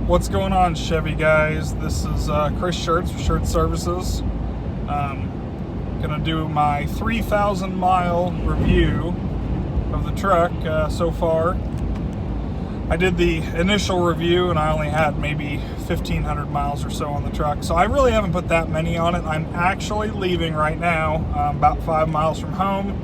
What's going on, Chevy guys? This is Chris Shirts for Shirt Services. Gonna do my 3,000 mile review of the truck so far. I did the initial review and I only had maybe 1,500 miles or so on the truck, so I really haven't put that many on it. I'm actually leaving right now, about 5 miles from home,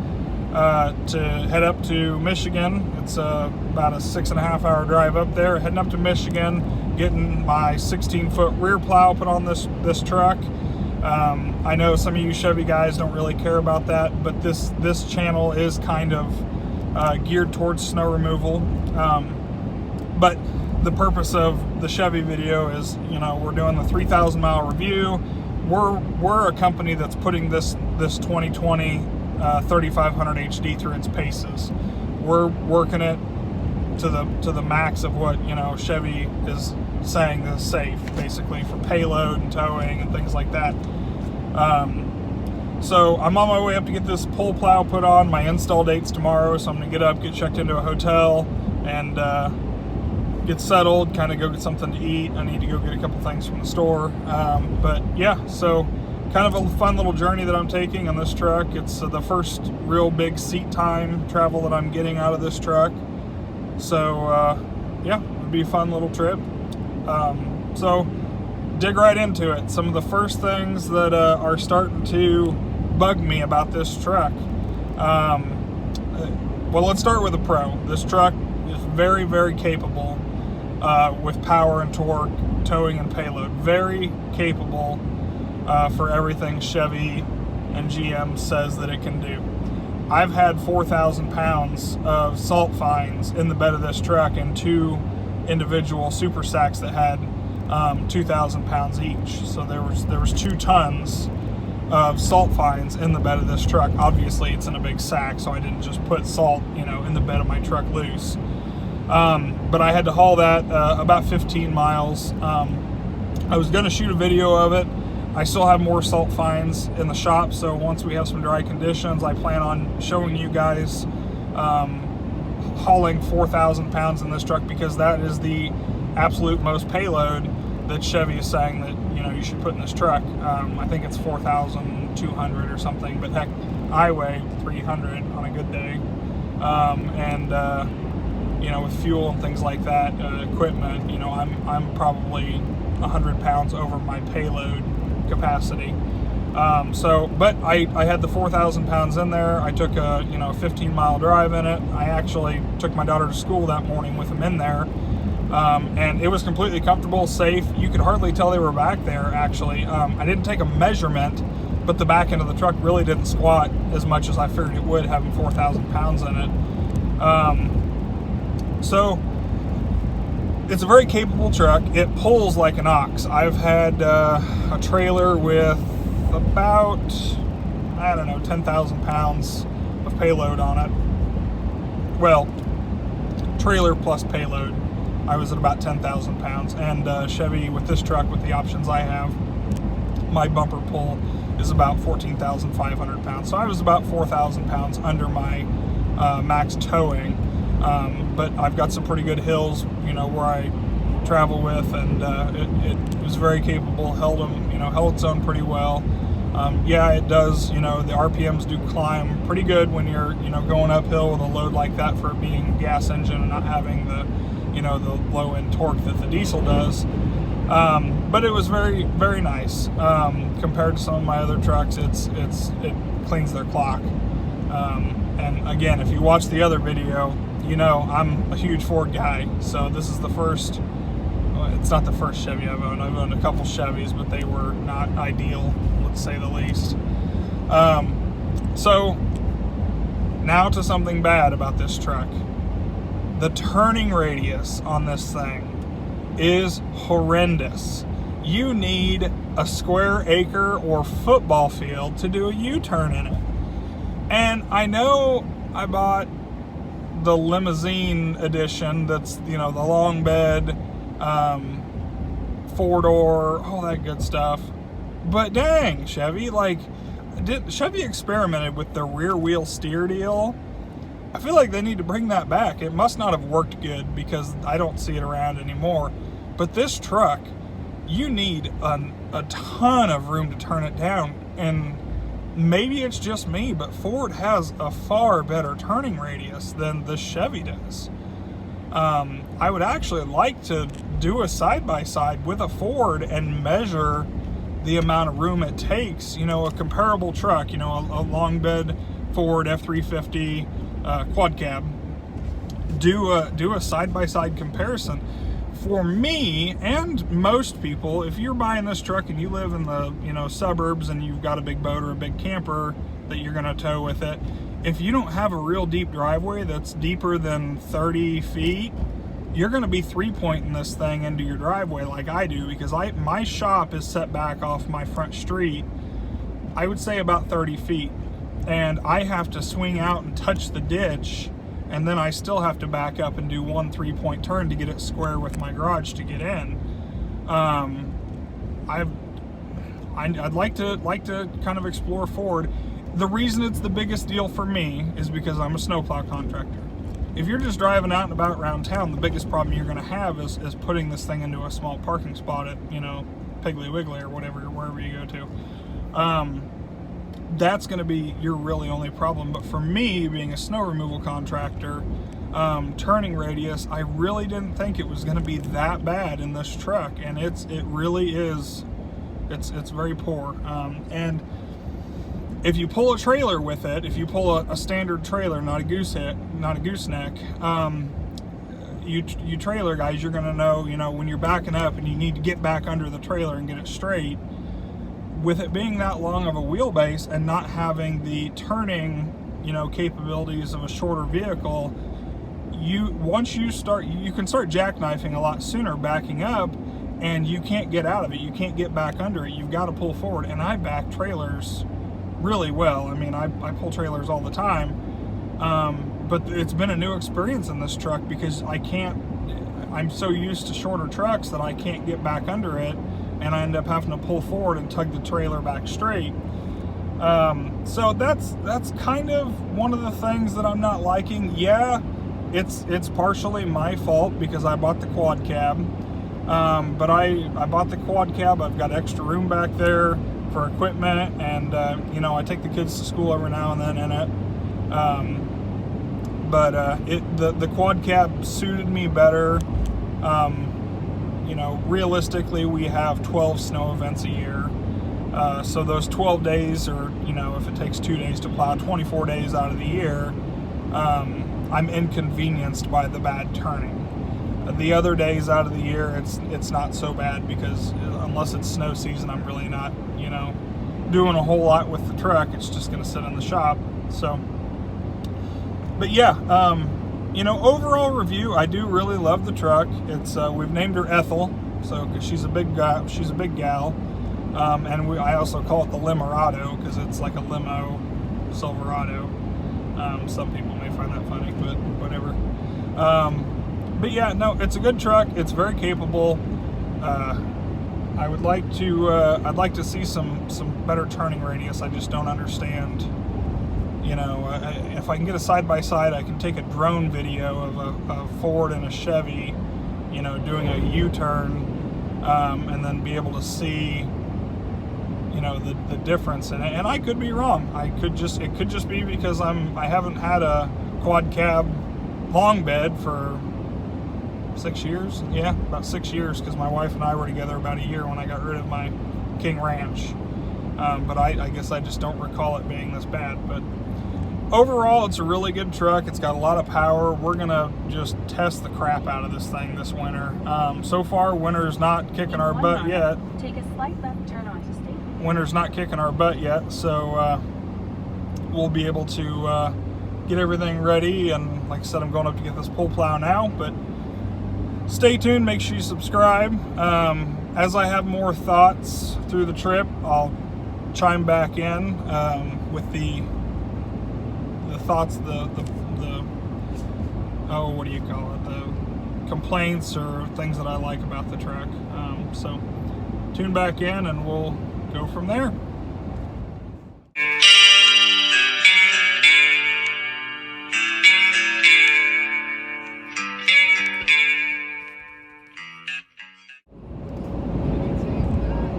to head up to Michigan. It's about a 6.5 hour drive up there, heading up to Michigan, getting my 16-foot rear plow put on this truck. I know some of you Chevy guys don't really care about that, but this channel is kind of geared towards snow removal. But the purpose of the Chevy video is, we're doing the 3,000 mile review. We're a company that's putting this 2020 3500 HD through its paces. We're working it to the max of what Chevy is saying is safe, basically, for payload and towing and things like that. So I'm on my way up to get this pull plow put on. My install date's tomorrow, so I'm gonna get up, get checked into a hotel, and get settled, kind of go get something to eat. I need to go get a couple things from the store. But yeah, so kind of a fun little journey that I'm taking on this truck. It's the first real big seat time travel that I'm getting out of this truck. So yeah, it'll be a fun little trip. So dig right into it. Some of the first things that are starting to bug me about this truck. Well, let's start with the pro. This truck is very, very capable with power and torque, towing and payload. Very capable for everything Chevy and GM says that it can do. I've had 4,000 pounds of salt fines in the bed of this truck and two individual super sacks that had 2,000 pounds each. So there was 2 tons of salt fines in the bed of this truck. Obviously, it's in a big sack, so I didn't just put salt, in the bed of my truck loose. But I had to haul that about 15 miles. I was going to shoot a video of it. I still have more salt fines in the shop, so once we have some dry conditions, I plan on showing you guys hauling 4,000 pounds in this truck, because that is the absolute most payload that Chevy is saying that you should put in this truck. I think it's 4,200 or something, but heck, I weigh 300 on a good day. With fuel and things like that, equipment, I'm probably 100 pounds over my payload capacity. But I had the 4,000 pounds in there. I took a 15-mile drive in it. I actually took my daughter to school that morning with them in there, and it was completely comfortable, safe. You could hardly tell they were back there, actually. I didn't take a measurement, but the back end of the truck really didn't squat as much as I figured it would, having 4,000 pounds in it. So it's a very capable truck. It pulls like an ox. I've had a trailer with about, 10,000 pounds of payload on it. Well, trailer plus payload, I was at about 10,000 pounds. And Chevy, with this truck, with the options I have, my bumper pull is about 14,500 pounds. So I was about 4,000 pounds under my max towing. But I've got some pretty good hills, where I travel with, and it was very capable, held its own pretty well. Yeah, it does, the RPMs do climb pretty good when you're, going uphill with a load like that, for it being a gas engine and not having the, the low end torque that the diesel does. But it was very, very nice. Compared to some of my other trucks, it cleans their clock. And again, if you watch the other video, I'm a huge Ford guy, so this is the first, it's not the first Chevy I've owned. I've owned a couple Chevys, but they were not ideal, let's say the least. So now to something bad about this truck. The turning radius on this thing is horrendous. You need a square acre or football field to do a U-turn in it. And I know I bought the limousine edition, that's the long bed, 4-door, all that good stuff, but dang, Chevy, Chevy experimented with the rear wheel steer deal. I feel like they need to bring that back. It must not have worked good, because I don't see it around anymore. But this truck, you need a ton of room to turn it down. And maybe it's just me, but Ford has a far better turning radius than the Chevy does. I would actually like to do a side-by-side with a Ford and measure the amount of room it takes, a comparable truck, a long bed Ford F350 quad cab. Do a side-by-side comparison. For me and most people, if you're buying this truck and you live in the suburbs and you've got a big boat or a big camper that you're going to tow with it, if you don't have a real deep driveway that's deeper than 30 feet, you're going to be 3-pointing this thing into your driveway like I do, because my shop is set back off my front street, I would say about 30 feet. And I have to swing out and touch the ditch, and then I still have to back up and do one 3-point turn to get it square with my garage to get in. I'd like to kind of explore Ford. The reason it's the biggest deal for me is because I'm a snowplow contractor. If you're just driving out and about around town, the biggest problem you're going to have is putting this thing into a small parking spot at, Piggly Wiggly or whatever, wherever you go to. That's going to be your really only problem. But for me, being a snow removal contractor, turning radius, I really didn't think it was going to be that bad in this truck, and it really is. It's very poor. And if you pull a trailer with it, if you pull a standard trailer, not a gooseneck, you trailer guys, you're going to know, when you're backing up and you need to get back under the trailer and get it straight. With it being that long of a wheelbase and not having the turning, capabilities of a shorter vehicle, once you start, you can start jackknifing a lot sooner backing up, and you can't get out of it. You can't get back under it. You've got to pull forward. And I back trailers really well. I mean, I pull trailers all the time, but it's been a new experience in this truck because I'm so used to shorter trucks that I can't get back under it, and I end up having to pull forward and tug the trailer back straight. So that's kind of one of the things that I'm not liking. Yeah, it's partially my fault because I bought the quad cab, but I bought the quad cab. I've got extra room back there for equipment, and I take the kids to school every now and then in it. But the quad cab suited me better. Realistically, we have 12 snow events a year. So those 12 days, or, if it takes 2 days to plow, 24 days out of the year, I'm inconvenienced by the bad turning. The other days out of the year, it's not so bad because unless it's snow season, I'm really not, doing a whole lot with the truck. It's just going to sit in the shop. So, but yeah, overall review, I do really love the truck. It's we've named her Ethel, so because she's a big gal, and I also call it the Limerado because it's like a limo Silverado. Some people may find that funny, but whatever. But yeah, no, it's a good truck. It's very capable. I'd like to see some better turning radius. I just don't understand. If I can get a side-by-side, I can take a drone video of a Ford and a Chevy, doing a U-turn, and then be able to see, the difference. And I could be wrong. It could just be because I haven't had a quad cab long bed for 6 years. Yeah, about 6 years, because my wife and I were together about a year when I got rid of my King Ranch. But I guess I just don't recall it being this bad. But overall, it's a really good truck. It's got a lot of power. We're gonna just test the crap out of this thing this winter. So far, winter's not kicking our butt yet. Take a slight left turn onto State. Winter's not kicking our butt yet, so we'll be able to get everything ready. And like I said, I'm going up to get this pull plow now, but stay tuned. Make sure you subscribe. As I have more thoughts through the trip, I'll chime back in with the thoughts, the what do you call it, the complaints or things that I like about the truck. So tune back in and we'll go from there.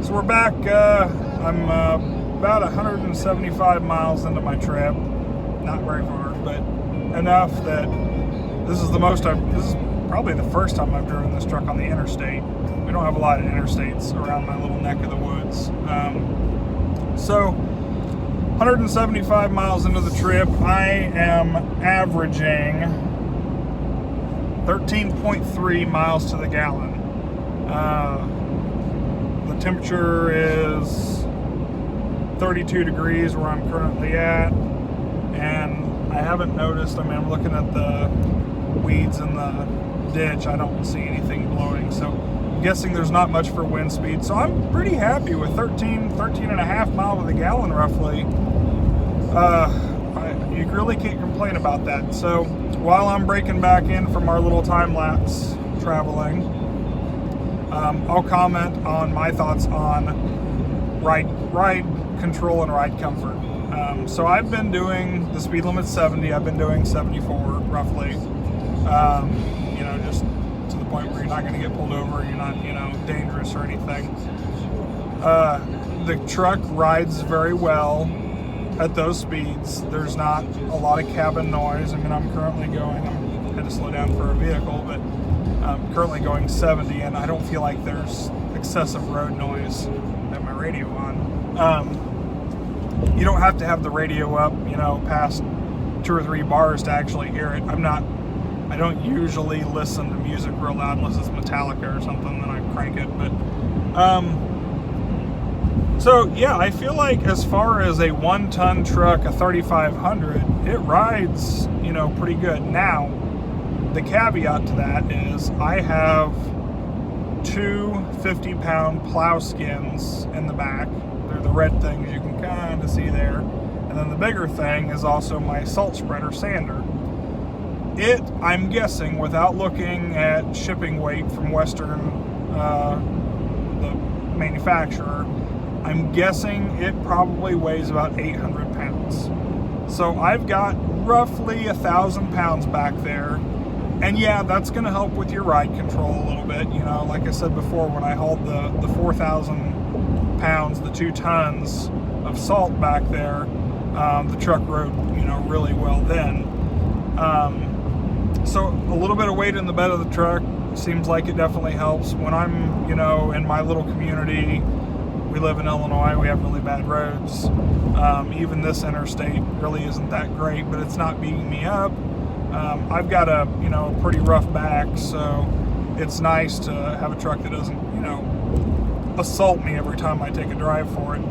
So we're back. I'm about 175 miles into my trip. Not very far, but enough that this is probably the first time I've driven this truck on the interstate. We don't have a lot of interstates around my little neck of the woods. So 175 miles into the trip, I am averaging 13.3 miles to the gallon. The temperature is 32 degrees where I'm currently at, and I haven't noticed, I'm looking at the weeds in the ditch, I don't see anything blowing, so I'm guessing there's not much for wind speed, so I'm pretty happy with 13 and a half miles to the gallon roughly. You really can't complain about that. So while I'm breaking back in from our little time-lapse traveling, I'll comment on my thoughts on ride control and ride comfort. So I've been doing the speed limit 70. I've been doing 74 roughly. Just to the point where you're not going to get pulled over. You're not, dangerous or anything. The truck rides very well at those speeds. There's not a lot of cabin noise. I'm currently going, I had to slow down for a vehicle, but I'm currently going 70, and I don't feel like there's excessive road noise. I have my radio on. You don't have to have the radio up, past 2 or 3 bars to actually hear it. I don't usually listen to music real loud unless it's Metallica or something, then I crank it, but so yeah, I feel like as far as a 1-ton truck, a 3500, it rides, pretty good. Now, the caveat to that is I have 2 50-pound plow skins in the back. They're the red things you can kind of see there. And then the bigger thing is also my salt spreader sander. I'm guessing, without looking at shipping weight from Western, the manufacturer, I'm guessing it probably weighs about 800 pounds. So I've got roughly 1,000 pounds back there. And yeah, that's going to help with your ride control a little bit. Like I said before, when I hauled the 4,000 pounds, the 2 tons of salt back there, the truck rode, really well then. So a little bit of weight in the bed of the truck seems like it definitely helps. When I'm, in my little community, we live in Illinois, we have really bad roads. Even this interstate really isn't that great, but it's not beating me up. I've got a, pretty rough back, so it's nice to have a truck that doesn't, assault me every time I take a drive for it.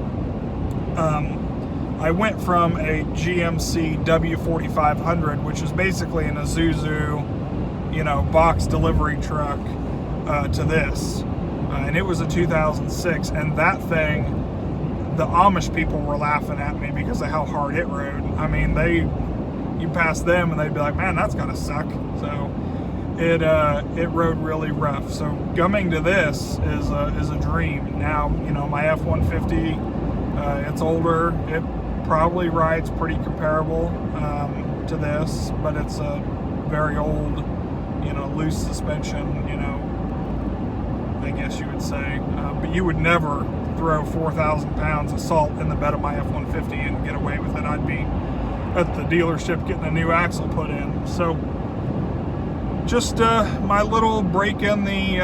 I went from a GMC W4500, which is basically an Isuzu, box delivery truck, to this. And it was a 2006, and that thing, the Amish people were laughing at me because of how hard it rode. You pass them and they'd be like, man, that's gotta suck. So it rode really rough. So coming to this is a dream. Now, my F-150, it's older. It probably rides pretty comparable to this, but it's a very old, loose suspension, I guess you would say. But you would never throw 4,000 pounds of salt in the bed of my F-150 and get away with it. I'd be at the dealership getting a new axle put in. So just my little break in the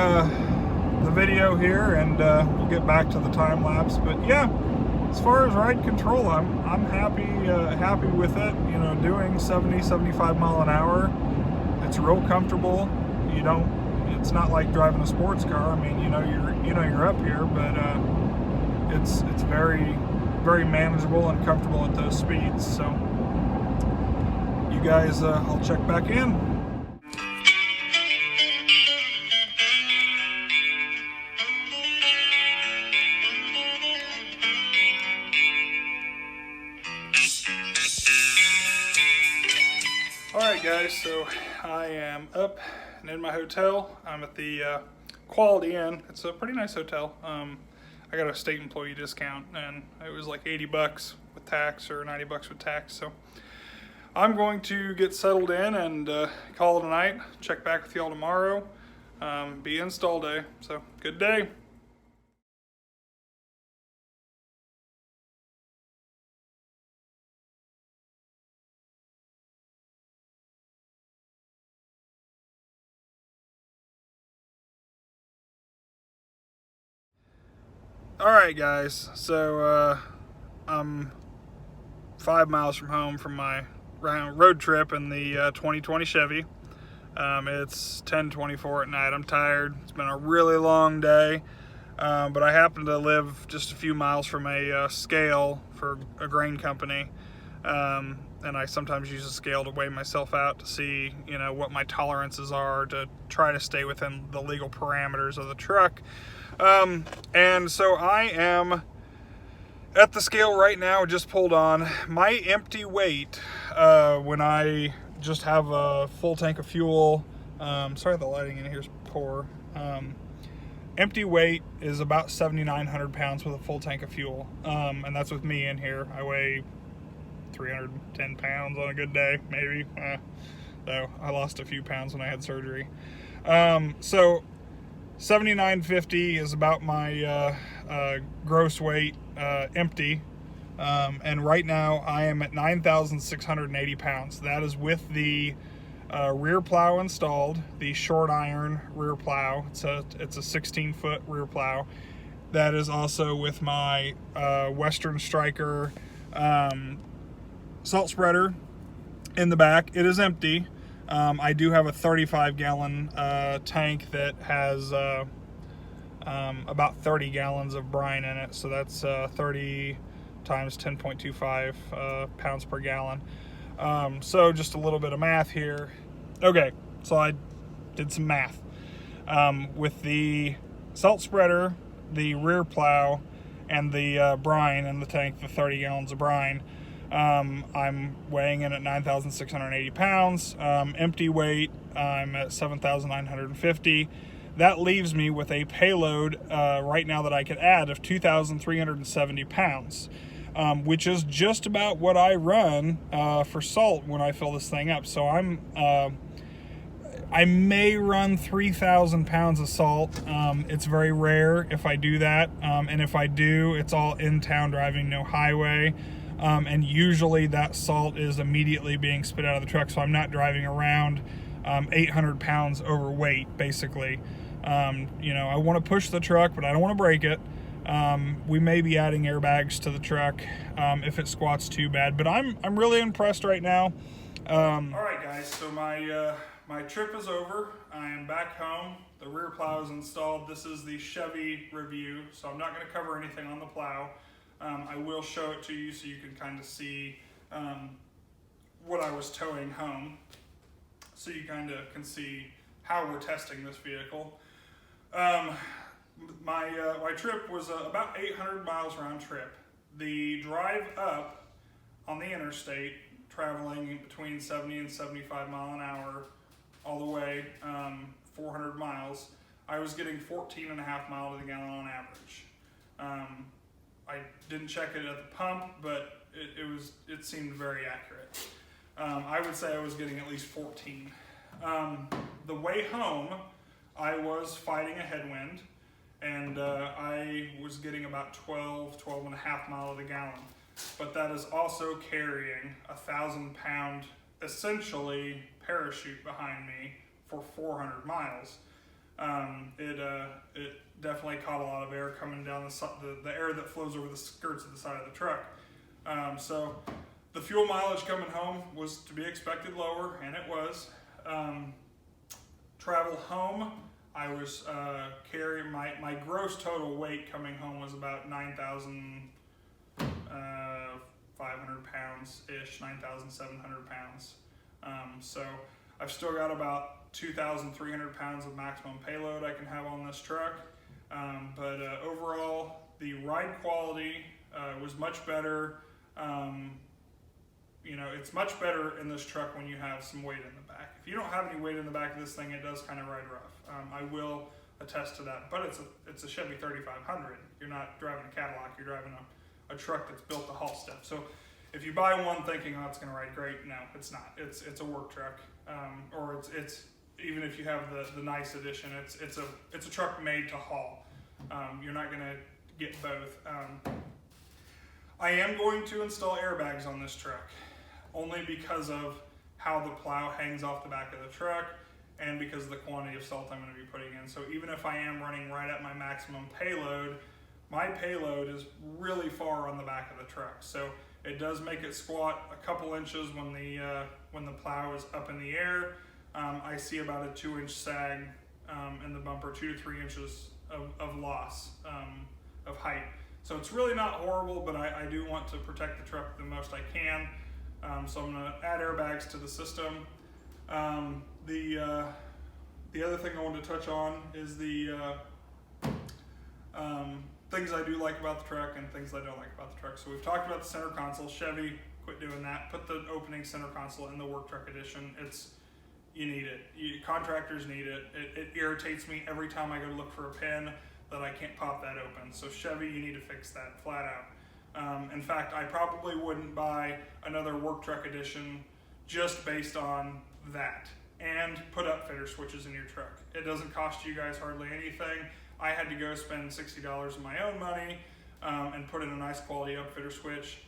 video here, and we'll get back to the time lapse. But yeah, as far as ride control, I'm happy with it. Doing 70-75 mile an hour. It's real comfortable. It's not like driving a sports car. You're up here, but it's very, very manageable and comfortable at those speeds. So you guys, I'll check back in. Alright guys, so I am up and in my hotel. I'm at the Quality Inn. It's a pretty nice hotel. I got a state employee discount, and it was like 80 bucks with tax or 90 bucks with tax. So I'm going to get settled in and call it a night. Check back with y'all tomorrow. Be install day. So good day. Alright guys, so I'm 5 miles from home from my road trip in the 2020 Chevy. It's 10:24 at night. I'm tired. It's been a really long day, but I happen to live just a few miles from a scale for a grain company, and I sometimes use a scale to weigh myself out to see, you know, what my tolerances are to try to stay within the legal parameters of the truck. And so I am at the scale right now, just pulled on. My empty weight, when I just have a full tank of fuel, sorry the lighting in here is poor. Empty weight is about 7,900 pounds with a full tank of fuel. And that's with me in here. I weigh 310 pounds on a good day, maybe. So I lost a few pounds when I had surgery. So 7,950 is about my gross weight empty, and right now I am at 9,680 pounds. That is with the rear plow installed, the short iron rear plow. It's a 16-foot rear plow. That is also with my Western Striker salt spreader in the back. It is empty. I do have a 35-gallon tank that has about 30 gallons of brine in it, so that's 30 times 10.25 pounds per gallon. So just a little bit of math here. Okay, so I did some math. With the salt spreader, the rear plow, and the brine in the tank, the 30 gallons of brine, I'm weighing in at 9,680 pounds. Empty weight, I'm at 7,950. That leaves me with a payload right now that I could add of 2,370 pounds, which is just about what I run for salt when I fill this thing up. So I may run 3,000 pounds of salt. It's very rare if I do that, and if I do, it's all in town driving, no highway. And usually that salt is immediately being spit out of the truck, so I'm not driving around 800 pounds overweight, basically. You know, I want to push the truck, but I don't want to break it. We may be adding airbags to the truck if it squats too bad, but I'm really impressed right now. All right, guys, so my trip is over. I am back home. The rear plow is installed. This is the Chevy review, so I'm not going to cover anything on the plow. I will show it to you so you can kind of see what I was towing home, so you kind of can see how we're testing this vehicle. My trip was about 800 miles round trip. The drive up on the interstate, traveling between 70 and 75 mile an hour all the way 400 miles, I was getting 14.5 miles to the gallon on average. I didn't check it at the pump, but it seemed very accurate. I would say I was getting at least 14. The way home, I was fighting a headwind, and I was getting about 12.5 miles to the gallon. But that is also carrying a 1,000-pound, essentially, parachute behind me for 400 miles. It definitely caught a lot of air coming down the air that flows over the skirts of the side of the truck. So the fuel mileage coming home was to be expected lower, and it was. Travel home, I was carrying my gross total weight coming home was about 9,500 pounds-ish, 9,700 pounds. So I've still got about 2,300 pounds of maximum payload I can have on this truck. But overall, the ride quality was much better. You know, it's much better in this truck when you have some weight in the back. If you don't have any weight in the back of this thing, it does kind of ride rough. I will attest to that. But it's a Chevy 3500. You're not driving a Cadillac. You're driving a truck that's built to haul stuff. So if you buy one thinking, oh, it's going to ride great, no, it's not. It's a work truck, or it's even if you have the nice edition, it's a truck made to haul. You're not going to get both. I am going to install airbags on this truck, only because of how the plow hangs off the back of the truck and because of the quantity of salt I'm going to be putting in. So even if I am running right at my maximum payload, my payload is really far on the back of the truck. So it does make it squat a couple inches when the plow is up in the air. I see about a 2-inch sag in the bumper, 2 to 3 inches of loss of height. So it's really not horrible, but I do want to protect the truck the most I can. So I'm going to add airbags to the system. The other thing I wanted to touch on is the things I do like about the truck and things I don't like about the truck. So we've talked about the center console. Chevy, quit doing that. Put the opening center console in the work truck edition. You need it. Contractors need it. It irritates me every time I go to look for a pin that I can't pop that open. So Chevy, you need to fix that flat out. In fact, I probably wouldn't buy another work truck edition just based on that. And put upfitter switches in your truck. It doesn't cost you guys hardly anything. I had to go spend $60 of my own money and put in a nice quality upfitter switch.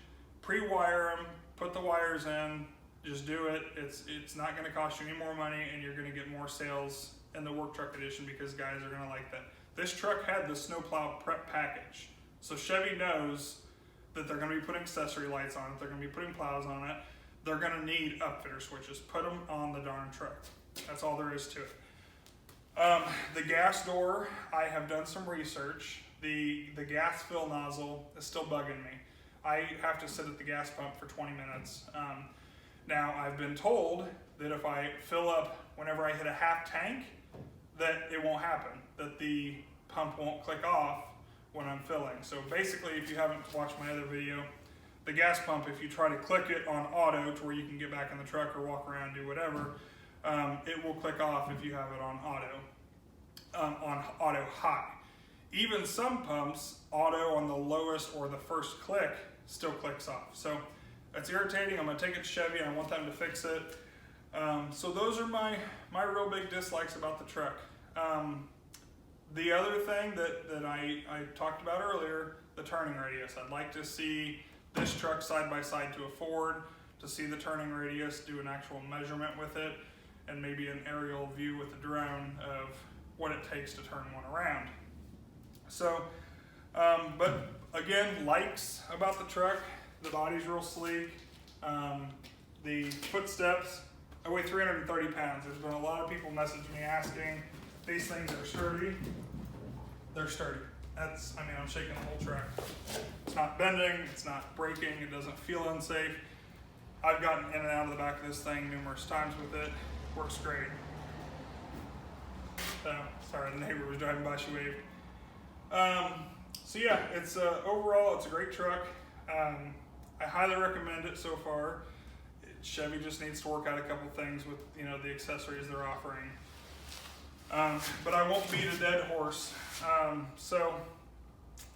Pre-wire them, put the wires in, just do it. It's not going to cost you any more money, and you're going to get more sales in the work truck edition because guys are going to like that. This truck had the snowplow prep package, so Chevy knows that they're going to be putting accessory lights on it. They're going to be putting plows on it. They're going to need upfitter switches. Put them on the darn truck. That's all there is to it. The gas door, I have done some research. The gas fill nozzle is still bugging me. I have to sit at the gas pump for 20 minutes. Now, I've been told that if I fill up whenever I hit a half tank, that it won't happen, that the pump won't click off when I'm filling. So basically, if you haven't watched my other video, the gas pump, if you try to click it on auto to where you can get back in the truck or walk around, do whatever, it will click off if you have it on auto high. Even some pumps, auto on the lowest or the first click still clicks off. So that's irritating. I'm gonna take it to Chevy and I want them to fix it. So those are my real big dislikes about the truck. The other thing that I talked about earlier, the turning radius. I'd like to see this truck side by side to a Ford, to see the turning radius, do an actual measurement with it, and maybe an aerial view with the drone of what it takes to turn one around. So, but again, likes about the truck, the body's real sleek, the footsteps, I weigh 330 pounds. There's been a lot of people message me asking, these things are sturdy. They're sturdy. I'm shaking the whole truck. It's not bending, it's not breaking, it doesn't feel unsafe. I've gotten in and out of the back of this thing numerous times with it. Works great. Sorry, the neighbor was driving by, she waved. So yeah, it's overall, it's a great truck. I highly recommend it so far. Chevy just needs to work out a couple things with the accessories they're offering. But I won't beat a dead horse. So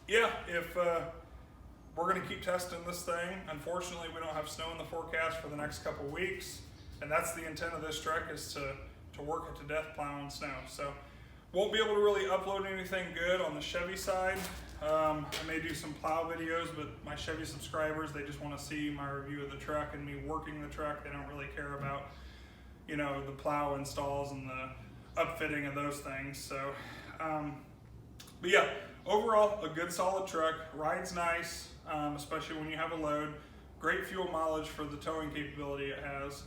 yeah, if we're going to keep testing this thing. Unfortunately, we don't have snow in the forecast for the next couple weeks, and that's the intent of this truck, is to work it to death plowing snow. So won't be able to really upload anything good on the Chevy side. I may do some plow videos, but my Chevy subscribers, they just want to see my review of the truck and me working the truck. They don't really care about the plow installs and the upfitting of those things. So but yeah, overall a good solid truck, rides nice, especially when you have a load. Great fuel mileage for the towing capability it has.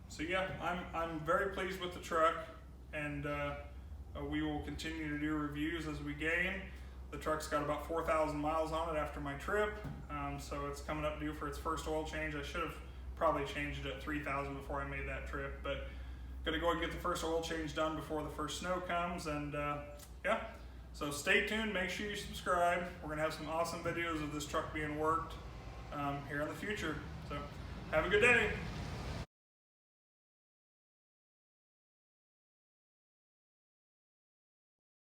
So yeah, I'm very pleased with the truck, and we will continue to do reviews as we gain. The truck's got about 4,000 miles on it after my trip, so it's coming up due for its first oil change. I should have probably changed it at 3,000 before I made that trip, but gonna go and get the first oil change done before the first snow comes. And yeah, so stay tuned, make sure you subscribe. We're gonna have some awesome videos of this truck being worked here in the future. So have a good day.